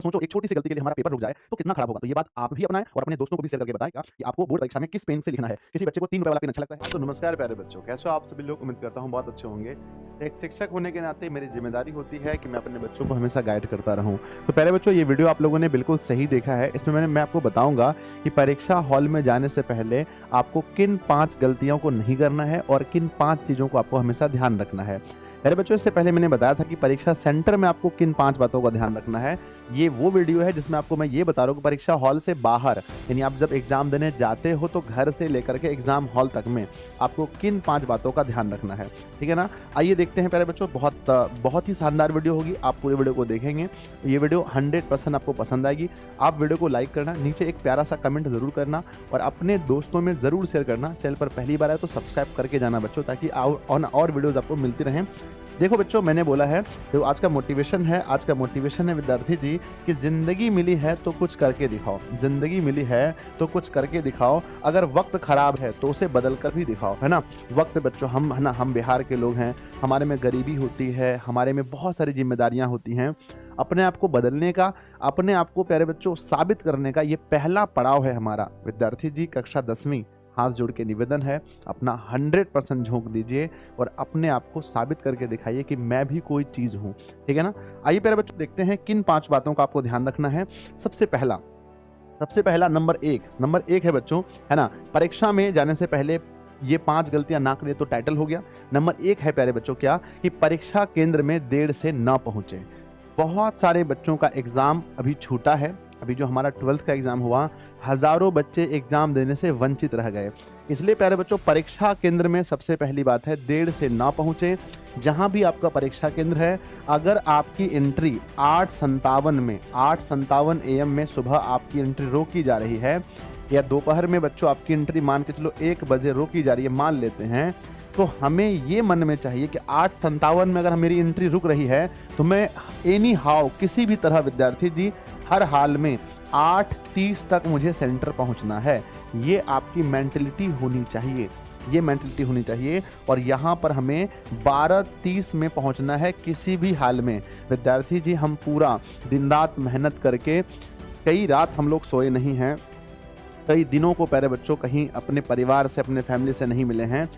सोचो एक छोटी सी गलती के लिए हमारा पेपर रुक जाए तो कितना खराब होगा। तो ये बात आप भी अपनाएं और अपने दोस्तों को भी शेयर करके बताएं कि आपको बोर्ड परीक्षा में किस पेन से लिखना है। किसी बच्चे को 3 रुपए वाला पेन अच्छा लगता है। तो नमस्कार प्यारे बच्चों, कैसे हो आप सभी लोग। उम्मीद करता हूँ बहुत अच्छे होंगे। एक शिक्षक होने के नाते मेरी जिम्मेदारी होती है कि मैं अपने बच्चों को हमेशा गाइड करता रहूं। तो प्यारे बच्चों, ये वीडियो आप लोगों ने बिल्कुल सही देखा है। इसमें मैं आपको बताऊंगा कि परीक्षा हॉल में जाने से पहले आपको किन 5 गलतियों को नहीं करना है और किन 5 चीज़ों को आपको हमेशा ध्यान रखना है। मेरे बच्चों, इससे पहले मैंने बताया था कि परीक्षा सेंटर में आपको किन 5 बातों का ध्यान रखना है। ये वो वीडियो है जिसमें आपको मैं ये बता रहा हूँ कि परीक्षा हॉल से बाहर, यानी आप जब एग्जाम देने जाते हो तो घर से लेकर के एग्जाम हॉल तक में आपको किन 5 बातों का ध्यान रखना है। ठीक है ना। आइए देखते हैं प्यारे बच्चों, बहुत ही शानदार वीडियो होगी। आप पूरे वीडियो को देखेंगे, ये वीडियो 100% आपको पसंद आएगी। आप वीडियो को लाइक करना, नीचे एक प्यारा सा कमेंट जरूर करना और अपने दोस्तों में जरूर शेयर करना। चैनल पर पहली बार आए तो सब्सक्राइब करके जाना बच्चों, ताकि और वीडियोज आपको मिलती रहें। देखो बच्चों, मैंने बोला है तो आज का मोटिवेशन है विद्यार्थी जी कि जिंदगी मिली है तो कुछ करके दिखाओ। जिंदगी मिली है तो कुछ करके दिखाओ। अगर वक्त खराब है तो उसे बदल कर भी दिखाओ, है ना। वक्त बच्चों, हम है ना, हम बिहार के लोग हैं, हमारे में गरीबी होती है, हमारे में बहुत सारी जिम्मेदारियां होती हैं। अपने आप को बदलने का, अपने आप को प्यारे बच्चों साबित करने का ये पहला पड़ाव है हमारा। विद्यार्थी जी, कक्षा 10वीं, हाथ जोड़ के निवेदन है, अपना 100% झोंक दीजिए और अपने आप को साबित करके दिखाइए कि मैं भी कोई चीज़ हूँ। ठीक है ना। आइए प्यारे बच्चों, देखते हैं किन 5 बातों का आपको ध्यान रखना है। सबसे पहला नंबर एक है बच्चों, है ना, परीक्षा में जाने से पहले ये 5 गलतियां ना करिए तो टाइटल हो गया। नंबर 1 है प्यारे बच्चों क्या, कि परीक्षा केंद्र में देर से ना पहुंचे। बहुत सारे बच्चों का एग्जाम अभी छूटा है। अभी जो हमारा 12th का एग्जाम हुआ, हजारों बच्चे एग्जाम देने से वंचित रह गए। इसलिए प्यारे बच्चों, परीक्षा केंद्र में सबसे पहली बात है देर से ना पहुंचे। जहां भी आपका परीक्षा केंद्र है, अगर आपकी एंट्री 8:57 AM में सुबह आपकी एंट्री रोकी जा रही है, या दोपहर में बच्चों आपकी एंट्री मान के चलो 1 बजे रोकी जा रही है, मान लेते हैं, तो हमें ये मन में चाहिए कि 8:57 में अगर मेरी एंट्री रुक रही है तो मैं एनी हाउ, किसी भी तरह विद्यार्थी जी, हर हाल में 8:30 तक मुझे सेंटर पहुंचना है। ये आपकी मेंटलिटी होनी चाहिए, और यहाँ पर हमें 12:30 में पहुंचना है किसी भी हाल में। विद्यार्थी जी, हम पूरा दिन रात मेहनत करके, कई रात हम लोग सोए नहीं हैं, कई दिनों को प्यारे बच्चों कहीं अपने परिवार से, अपने फैमिली से नहीं मिले हैं।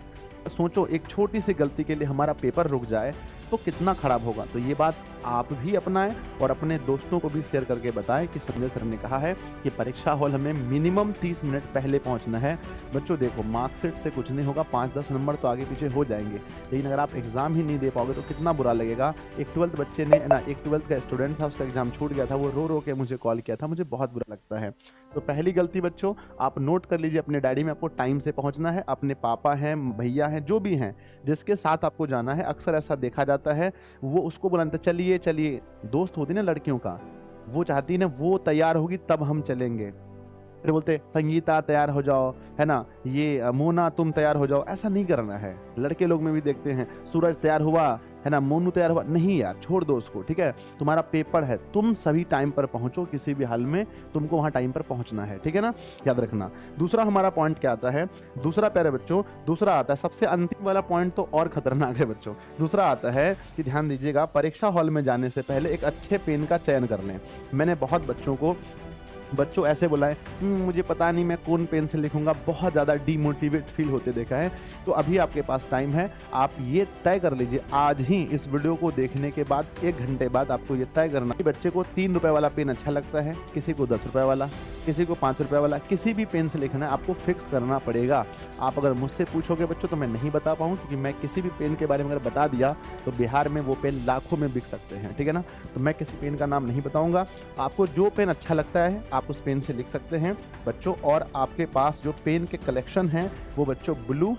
सोचो एक छोटी सी गलती के लिए हमारा पेपर रुक जाए तो कितना खराब होगा। तो ये बात आप भी अपनाएं और अपने दोस्तों को भी शेयर करके बताएं कि संजय सर ने कहा है कि परीक्षा हॉल हमें मिनिमम 30 मिनट पहले पहुंचना है। बच्चों देखो, मार्कशीट से कुछ नहीं होगा, 5-10 नंबर तो आगे पीछे हो जाएंगे, लेकिन अगर आप एग्जाम ही नहीं दे पाओगे तो कितना बुरा लगेगा। एक 12th बच्चे ने ना, एक 12th का स्टूडेंट था, उसका एग्जाम छूट गया था, वो रो रो के मुझे कॉल किया था, मुझे बहुत बुरा लगता है। तो पहली गलती बच्चों आप नोट कर लीजिए अपने डायरी में, आपको टाइम से पहुंचना है। अपने पापा हैं, भैया हैं, जो भी हैं, जिसके साथ आपको जाना है, अक्सर ऐसा देखा जाता है, वो उसको बुलाते चलिए चलिए, दोस्त होती ना लड़कियों का, वो चाहती ना वो तैयार होगी तब हम चलेंगे। फिर बोलते संगीता तैयार हो जाओ, है ना, ये मोना तुम तैयार हो जाओ। ऐसा नहीं करना है। लड़के लोग में भी देखते हैं, सूरज तैयार हुआ, है ना, मोनू तैयार हुआ, नहीं यार, छोड़ दो उसको। ठीक है, तुम्हारा पेपर है, तुम सभी टाइम पर पहुंचो, किसी भी हाल में तुमको वहां टाइम पर पहुंचना है। ठीक है ना, याद रखना। दूसरा हमारा पॉइंट क्या आता है, दूसरा प्यारे बच्चों, दूसरा आता है, सबसे अंतिम वाला पॉइंट तो और खतरनाक है बच्चों। दूसरा आता है कि ध्यान दीजिएगा, परीक्षा हॉल में जाने से पहले एक अच्छे पेन का चयन कर लें। मैंने बहुत बच्चों ऐसे बोला है, मुझे पता नहीं मैं कौन पेन से लिखूंगा, बहुत ज़्यादा डीमोटिवेट फील होते देखा है। तो अभी आपके पास टाइम है, आप ये तय कर लीजिए आज ही, इस वीडियो को देखने के बाद 1 घंटे बाद आपको ये तय करना कि बच्चे को 3 रुपए वाला पेन अच्छा लगता है, किसी को 10 रुपए वाला, किसी को 5 रुपए वाला, किसी भी पेन से लिखना है, आपको फिक्स करना पड़ेगा। आप अगर मुझसे पूछोगे बच्चों तो मैं नहीं बता पाऊँ, क्योंकि मैं किसी भी पेन के बारे में अगर बता दिया तो बिहार में वो पेन लाखों में बिक सकते हैं। ठीक है ना, तो मैं किसी पेन का नाम नहीं बताऊँगा। आपको जो पेन अच्छा लगता है आप उस पेन से लिख सकते हैं बच्चों। और आपके पास जो पेन के कलेक्शन हैं वो बच्चों ब्लू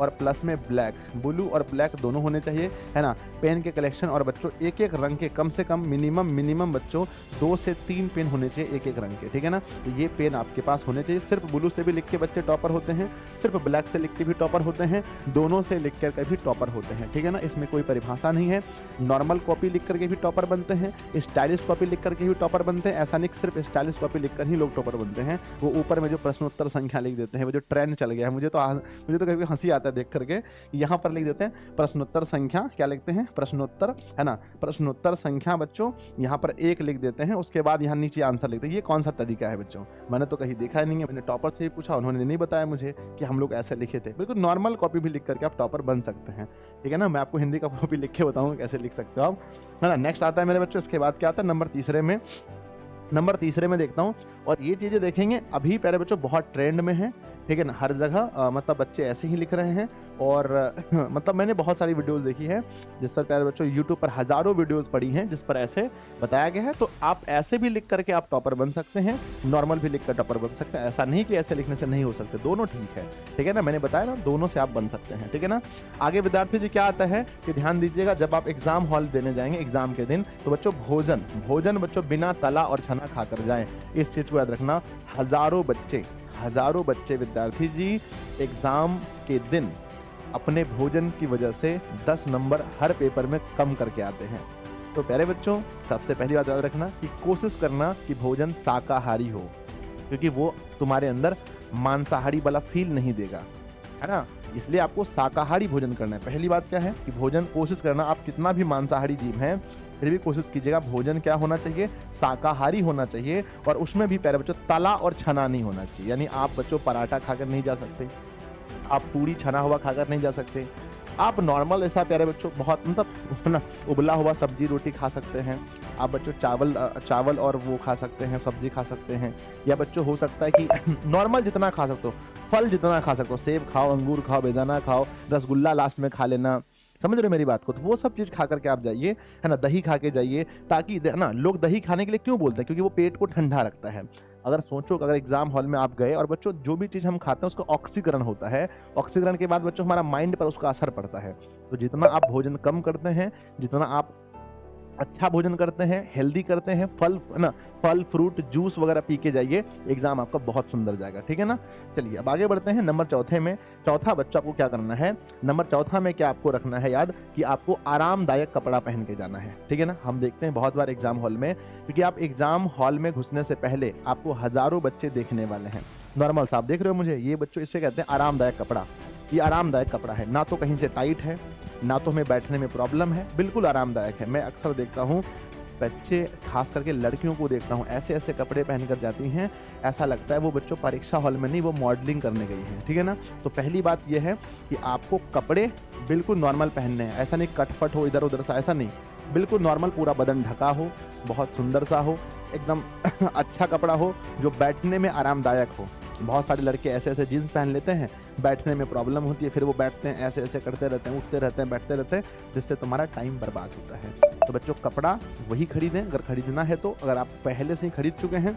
और प्लस में ब्लैक, ब्लू और ब्लैक दोनों होने चाहिए, है ना, पेन के कलेक्शन। और बच्चों एक एक रंग के कम से कम मिनिमम बच्चों 2 से 3 पेन होने चाहिए एक एक रंग के। ठीक है ना, तो ये पेन आपके पास होने चाहिए। सिर्फ ब्लू से भी लिख के बच्चे टॉपर होते हैं, सिर्फ ब्लैक से लिख के भी टॉपर होते हैं, दोनों से लिख कर भी टॉपर होते हैं। ठीक है ना, इसमें कोई परिभाषा नहीं है। नॉर्मल कॉपी लिख करके भी टॉपर बनते हैं, स्टाइलिश कॉपी लिख करके भी टॉपर बनते हैं। ऐसा नहीं सिर्फ स्टाइलिश कॉपी लिख कर ही लोग टॉपर बनते हैं। वो ऊपर में जो प्रश्नोत्तर संख्या लिख देते हैं, वो जो ट्रेंड चल गया है, मुझे तो कभी हंसी आता है देख करके। यहाँ पर लिख देते हैं प्रश्नोत्तर संख्या, क्या लिखते हैं, प्रश्नोत्तर, है ना, प्रश्नोत्तर संख्या बच्चों यहाँ पर 1 लिख देते हैं, उसके बाद यहाँ नीचे आंसर लिखते हैं। ये कौन सा तरीका है बच्चों? मैंने तो कहीं देखा नहीं है, मैंने टॉपर से ही पूछा, उन्होंने नहीं बताया मुझे कि हम लोग ऐसे लिखे थे। बिल्कुल नॉर्मल कॉपी भी लिख करके आप टॉपर बन सकते हैं, ठीक है ना। मैं आपको हिंदी का कॉपी लिख के बताऊँ कैसे लिख सकते हो आप, है ना। नेक्स्ट आता है मेरे बच्चों, इसके बाद क्या आता है नंबर तीसरे में देखता हूँ, और ये चीज़ें देखेंगे अभी प्यारे बच्चों बहुत ट्रेंड में है, ठीक है ना। हर जगह मतलब बच्चे ऐसे ही लिख रहे हैं, और मतलब मैंने बहुत सारी वीडियोस देखी है जिस पर प्यारे बच्चों यूट्यूब पर हज़ारों वीडियोस पड़ी हैं जिस पर ऐसे बताया गया है। तो आप ऐसे भी लिख करके आप टॉपर बन सकते हैं, नॉर्मल भी लिख कर टॉपर बन सकते हैं। ऐसा नहीं कि ऐसे लिखने से नहीं हो सकते, दोनों ठीक है ना। मैंने बताया ना, दोनों से आप बन सकते हैं, ठीक है ना। आगे विद्यार्थी जी क्या आता है कि ध्यान दीजिएगा, जब आप एग्जाम हॉल देने जाएंगे एग्जाम के दिन, तो बच्चों भोजन बच्चों बिना तला और छना खाकर जाएं। इस चीज को याद रखना। हजारों बच्चे विद्यार्थी जी एग्जाम के दिन अपने भोजन की वजह से 10 नंबर हर पेपर में कम करके आते हैं। तो प्यारे बच्चों, सबसे पहली बात याद रखना कि कोशिश करना कि भोजन शाकाहारी हो, क्योंकि वो तुम्हारे अंदर मांसाहारी वाला फील नहीं देगा, है ना। इसलिए आपको शाकाहारी भोजन करना है। पहली बात क्या है कि भोजन कोशिश करना, आप कितना भी मांसाहारी जीव हैं फिर भी कोशिश कीजिएगा भोजन क्या होना चाहिए, शाकाहारी होना चाहिए। और उसमें भी प्यारे बच्चों तला और छना नहीं होना चाहिए। यानी आप बच्चों पराठा खाकर नहीं जा सकते, आप पूरी छना हुआ खाकर नहीं जा सकते, आप नॉर्मल ऐसा प्यारे बच्चों बहुत मतलब ना उबला हुआ सब्जी रोटी खा सकते हैं। आप बच्चों चावल और वो खा सकते हैं, सब्जी खा सकते हैं। या बच्चों हो सकता है कि नॉर्मल जितना खा सकते हो, फल जितना खा सकते हो, सेब खाओ, अंगूर खाओ, बेदाना खाओ, रसगुल्ला लास्ट में खा लेना, समझ रहे हो मेरी बात को। तो वो सब चीज़ खा करके आप जाइए, है ना। दही खा के जाइए, ताकि ना लोग दही खाने के लिए क्यों बोलते हैं, क्योंकि वो पेट को ठंडा रखता है। अगर सोचो अगर एग्जाम हॉल में आप गए और बच्चों जो भी चीज़ हम खाते हैं उसका ऑक्सीकरण होता है, ऑक्सीकरण के बाद बच्चों हमारा माइंड पर उसका असर पड़ता है। तो जितना आप भोजन कम करते हैं, जितना आप अच्छा भोजन करते हैं, हेल्दी करते हैं, फल फ्रूट जूस वगैरह पी के जाइए, एग्जाम आपका बहुत सुंदर जाएगा, ठीक है ना। चलिए अब आगे बढ़ते हैं नंबर चौथे में। चौथा बच्चा आपको क्या करना है, नंबर चौथा में क्या आपको रखना है याद कि आपको आरामदायक कपड़ा पहन के जाना है, ठीक है ना। हम देखते हैं बहुत बार एग्जाम हॉल में, क्योंकि आप एग्जाम हॉल में घुसने से पहले आपको हजारों बच्चे देखने वाले हैं। नॉर्मल सा आप देख रहे हो मुझे, ये बच्चों इसे कहते हैं आरामदायक कपड़ा। ये आरामदायक कपड़ा है, ना तो कहीं से टाइट है, ना तो हमें बैठने में प्रॉब्लम है, बिल्कुल आरामदायक है। मैं अक्सर देखता हूँ बच्चे, खास करके लड़कियों को देखता हूँ, ऐसे ऐसे कपड़े पहनकर जाती हैं, ऐसा लगता है वो बच्चों परीक्षा हॉल में नहीं, वो मॉडलिंग करने गई हैं, ठीक है ना। तो पहली बात ये है कि आपको कपड़े बिल्कुल नॉर्मल पहनने हैं, ऐसा नहीं कटफट हो इधर उधर सा, ऐसा नहीं, बिल्कुल नॉर्मल, पूरा बदन ढका हो, बहुत सुंदर सा हो, एकदम अच्छा कपड़ा हो जो बैठने में आरामदायक हो। बहुत सारे लड़के ऐसे ऐसे जीन्स पहन लेते हैं, बैठने में प्रॉब्लम होती है, फिर वो बैठते हैं ऐसे ऐसे करते रहते हैं, उठते रहते हैं, बैठते रहते हैं, जिससे तुम्हारा टाइम बर्बाद होता है। तो बच्चों कपड़ा वही खरीदें अगर खरीदना है तो, अगर आप पहले से ही खरीद चुके हैं,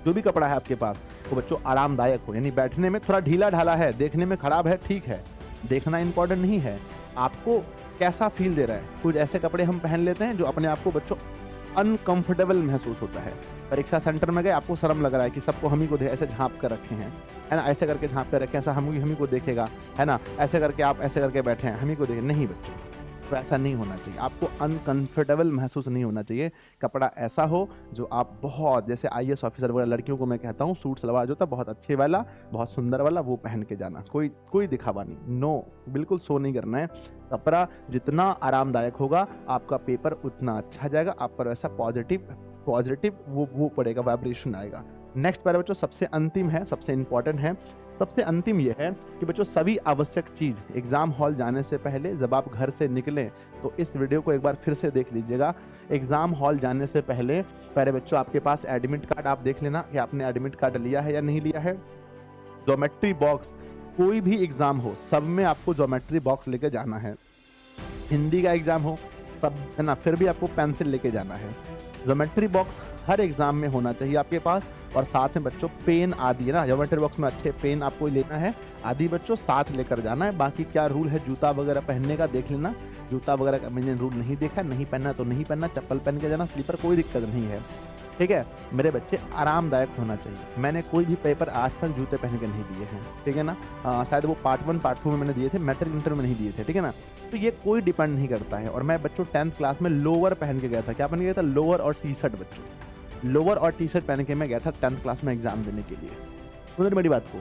जो भी कपड़ा है आपके पास वो बच्चों आरामदायक हो। यानी बैठने में थोड़ा ढीला ढाला है, देखने में खराब है, ठीक है, देखना इंपॉर्टेंट नहीं है, आपको कैसा फील दे रहा है। कुछ ऐसे कपड़े हम पहन लेते हैं जो अपने आप को बच्चों अनकंफर्टेबल महसूस होता है। परीक्षा सेंटर में गए, आपको शर्म लग रहा है कि सबको हम ही को ऐसे झांप कर रखे हैं, है ना, ऐसे करके झांप कर रखे हैं, ऐसा हम ही को देखेगा, है ना, ऐसे करके आप ऐसे करके बैठे हैं, हम ही को देखे, नहीं बच्चों, तो ऐसा नहीं होना चाहिए। आपको अनकंफर्टेबल महसूस नहीं होना चाहिए। कपड़ा ऐसा हो जो आप बहुत, जैसे IAS ऑफिसर वगैरह लड़कियों को मैं कहता हूँ, सूट सलवार जो था बहुत अच्छे वाला, बहुत सुंदर वाला, वो पहन के जाना, कोई दिखावा नहीं, नो, बिल्कुल शो नहीं करना है। कपड़ा जितना आरामदायक होगा आपका पेपर उतना अच्छा जाएगा, आप पर वैसा पॉजिटिव वो पड़ेगा, वाइब्रेशन आएगा। नेक्स्ट पर बच्चों सबसे अंतिम है, सबसे इंपॉर्टेंट है, सबसे अंतिम ये है कि बच्चों सभी आवश्यक चीज़ एग्जाम हॉल जाने से पहले जब आप घर से निकलें, तो इस वीडियो को एक बार फिर से देख लीजिएगा। एग्जाम हॉल जाने से पहले प्यारे बच्चों आपके पास एडमिट कार्ड, आप देख लेना कि आपने एडमिट कार्ड लिया है या नहीं लिया है। ज्योमेट्री बॉक्स, कोई भी एग्जाम हो सब में आपको ज्योमेट्री बॉक्स लेके जाना है। हिंदी का एग्जाम हो सब, है ना, फिर भी आपको पेंसिल लेके जाना है। ज्योमेट्री बॉक्स हर एग्जाम में होना चाहिए आपके पास, और साथ में बच्चों पेन आदि, है ना, ज्योमेट्री बॉक्स में अच्छे पेन आपको लेना है, आदि बच्चों साथ लेकर जाना है। बाकी क्या रूल है जूता वगैरह पहनने का देख लेना, जूता वगैरह का मैंने रूल नहीं देखा, नहीं पहनना तो नहीं पहनना, चप्पल पहन के जाना, स्लीपर कोई दिक्कत नहीं है, ठीक है। मेरे बच्चे आरामदायक होना चाहिए। मैंने कोई भी पेपर आज तक जूते पहन के नहीं दिए हैं, ठीक है ना। शायद वो पार्ट 1 पार्ट 2 में मैंने दिए थे, मैट्रिक इंटर में नहीं दिए थे, ठीक है ना। तो ये कोई डिपेंड नहीं करता है। और मैं बच्चों 10th क्लास में लोअर पहन के गया था, क्या पहन के गया था, लोअर और टी शर्ट बच्चों, लोअर और टी शर्ट पहन के मैं गया था 10th क्लास में एग्जाम देने के लिए। समझ मेरी बात को।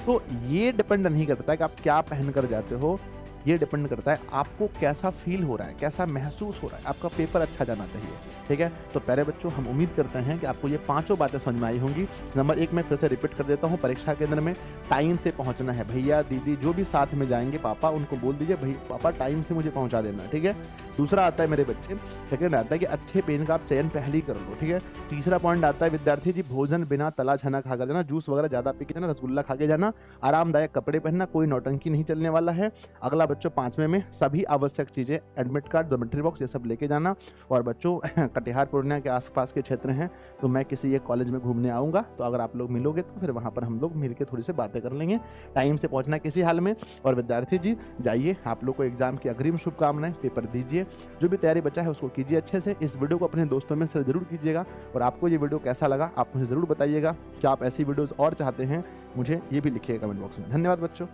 तो ये डिपेंड नहीं करता है कि आप क्या पहन कर जाते हो, ये डिपेंड करता है आपको कैसा फील हो रहा है, कैसा महसूस हो रहा है, आपका पेपर अच्छा जाना चाहिए। ठीक है, तो प्यारे बच्चों, हम उम्मीद करते हैं कि आपको ये पांचों बातें समझ में आई होंगी। नंबर 1 मैं फिर से रिपीट कर देता हूँ, परीक्षा केंद्र में टाइम से पहुंचना है। भैया दीदी जो भी साथ में जाएंगे, पापा, उनको बोल दीजिए भाई पापा टाइम से मुझे पहुंचा देना। ठीक है, दूसरा आता है मेरे बच्चे, सेकंड आता है कि अच्छे पेन का आप चयन पहले ही कर लो। ठीक है, तीसरा पॉइंट आता है विद्यार्थी जी भोजन बिना तला छना खा कर जाना, जूस वगैरह ज्यादा पी के जाना, रसगुल्ला खा के जाना, आरामदायक कपड़े पहनना, कोई नौटंकी नहीं चलने वाला है। अगला बच्चों 5वें में सभी आवश्यक चीजें, एडमिट कार्ड, डॉर्मेट्री बॉक्स, ये सब लेके जाना। और बच्चों कटिहार पूर्णिया के आसपास के क्षेत्र हैं तो मैं किसी एक कॉलेज में घूमने आऊँगा, तो अगर आप लोग मिलोगे तो फिर वहाँ पर हम लोग मिल के थोड़ी सी बातें कर लेंगे। टाइम से पहुँचना किसी हाल में। और विद्यार्थी जी जाइए, आप लोग को एग्जाम की अग्रिम शुभकामनाएं, पेपर दीजिए, जो भी तैयारी बचा है उसको कीजिए अच्छे से। इस वीडियो को अपने दोस्तों में शेयर जरूर कीजिएगा और आपको ये वीडियो कैसा लगा आप मुझे ज़रूर बताइएगा। क्या आप ऐसी वीडियोज़ और चाहते हैं, मुझे ये भी लिखिएगा कमेंट बॉक्स में। धन्यवाद बच्चों।